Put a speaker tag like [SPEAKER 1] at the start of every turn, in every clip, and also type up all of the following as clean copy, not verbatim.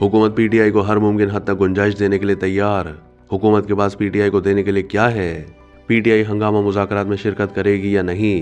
[SPEAKER 1] हुकूमत पीटीआई को हर मुमकिन हद तक गुंजाइश देने के लिए तैयार। हुकूमत के पास पीटीआई को देने के लिए क्या है? पीटीआई हंगामा मुज़ाकरात में शिरकत करेगी या नहीं?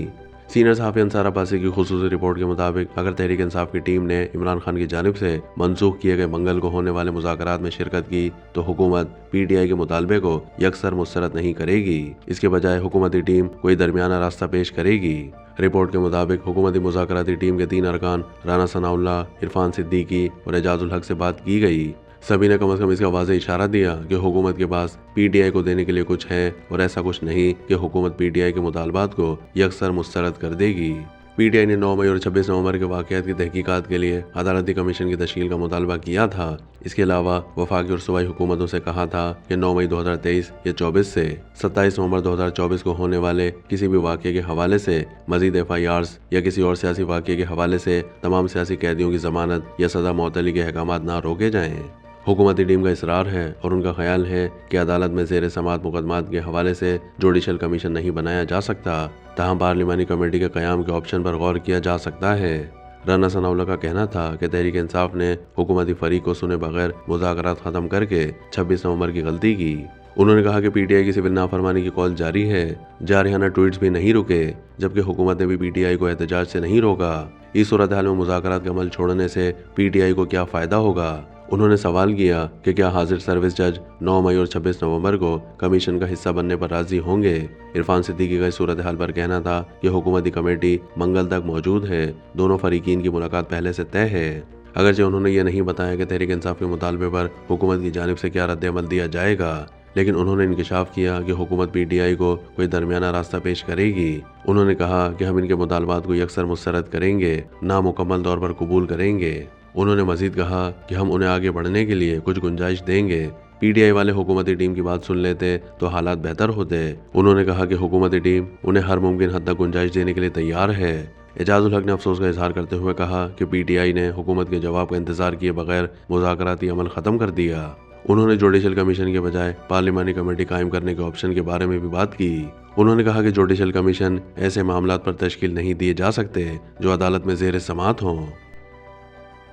[SPEAKER 1] सीनियर सहाफ़ी अंसार अब्बासी की खुसूसी रिपोर्ट के मुताबिक अगर तहरीक इंसाफ की टीम ने इमरान खान की जानिब से मनसूख किए गए मंगल को होने वाले मुज़ाकरात में शिरकत की तो हुकूमत पीटीआई के मुतालबे को यकसर मुस्तरद नहीं करेगी। इसके बजाय हुकूमती टीम कोई दरमियाना रास्ता पेश करेगी। रिपोर्ट के मुताबिक हुकूमती मुज़ाकराती टीम के 3 अरकान राना सनाउल्लाह, इरफान सिद्दीकी और एजाजुल हक से बात की गई। सभी ने कम से कम इसका वाज़ेह इशारा दिया कि हुकूमत के पास पीटीआई को देने के लिए कुछ है और ऐसा कुछ नहीं कि हुकूमत पीटीआई के मुतालबात को यकसर मुस्तरद कर देगी। पीटीआई ने 9 मई और 26 नवंबर के वाक़यात की तहकीकात के लिए अदालती कमीशन की तश्कील का मुतालबा किया था। इसके अलावा वफाकी और सूबाई हुकूमतों से कहा था कि 9 मई 2023 या 24 से 27 नवंबर 2024 को होने वाले किसी भी वाक़े के हवाले से मज़ीद FIRs या किसी और सियासी वाक़े के हवाले से तमाम सियासी कैदियों की ज़मानत या सज़ा मअतली के अहकामात ना रोके जाएँ। हुकूमती टीम का इसरार है और उनका ख्याल है कि अदालत में ज़ेर समात मुकदमात के हवाले से जुडिशल कमीशन नहीं बनाया जा सकता, तहम पार्लिमानी कमेटी के क़याम के ऑप्शन पर गौर किया जा सकता है। राना सनाउल्लाह का कहना था कि तहरीक इंसाफ ने हुकूमती फरीक को सुने बगैर मुज़ाकरात ख़त्म करके 26 नवंबर की गलती की। उन्होंने कहा कि पीटीआई की सिविल नाफरमानी की कॉल जारी है, जारहाना ट्वीट्स भी नहीं रुके, जबकि हुकूमत ने भी पीटीआई को एहतजाज से नहीं रोका। इस सूरत हाल में मुज़ाकरात का अमल छोड़ने से पीटीआई को क्या फ़ायदा होगा? उन्होंने सवाल किया कि क्या हाजिर सर्विस जज 9 मई और 26 नवंबर को कमीशन का हिस्सा बनने पर राजी होंगे। इरफान सिद्दीकी का इस सूरत हाल पर कहना था कि हुकूमती कमेटी मंगल तक मौजूद है, दोनों फरीकीन की मुलाकात पहले से तय है। अगरचे उन्होंने ये नहीं बताया कि तहरीक इंसाफ के मुतालबे पर हुकूमत की जानिब से क्या रद्द-ए-अमल दिया जाएगा, लेकिन उन्होंने इंकिशाफ किया कि हुकूमत पीटीआई को कोई दरमियाना रास्ता पेश करेगी। उन्होंने कहा कि हम इनके मुतालबात को यकसर मुस्तरद करेंगे, नामुकम्मल तौर पर कबूल करेंगे। उन्होंने मजीद कहा कि हम उन्हें आगे बढ़ने के लिए कुछ गुंजाइश देंगे। पीटीआई वाले हुकूमती टीम की बात सुन लेते तो हालात बेहतर होते। उन्होंने कहा कि हुकूमती टीम उन्हें हर मुमकिन हद तक गुंजाइश देने के लिए तैयार है। एजाजुल हक ने अफसोस का इजहार करते हुए कहा कि पीटीआई ने हुकूमत के जवाब का इंतजार किए बगैर मुज़ाकराती अमल ख़त्म कर दिया। उन्होंने जुडिशल कमीशन के बजाय पार्लिमानी कमेटी कायम करने के ऑप्शन के बारे में भी बात की। उन्होंने कहा कि जुडिशल कमीशन ऐसे मामलात पर तश्कील नहीं दिए जा सकते जो अदालत में ज़ेर समात हों।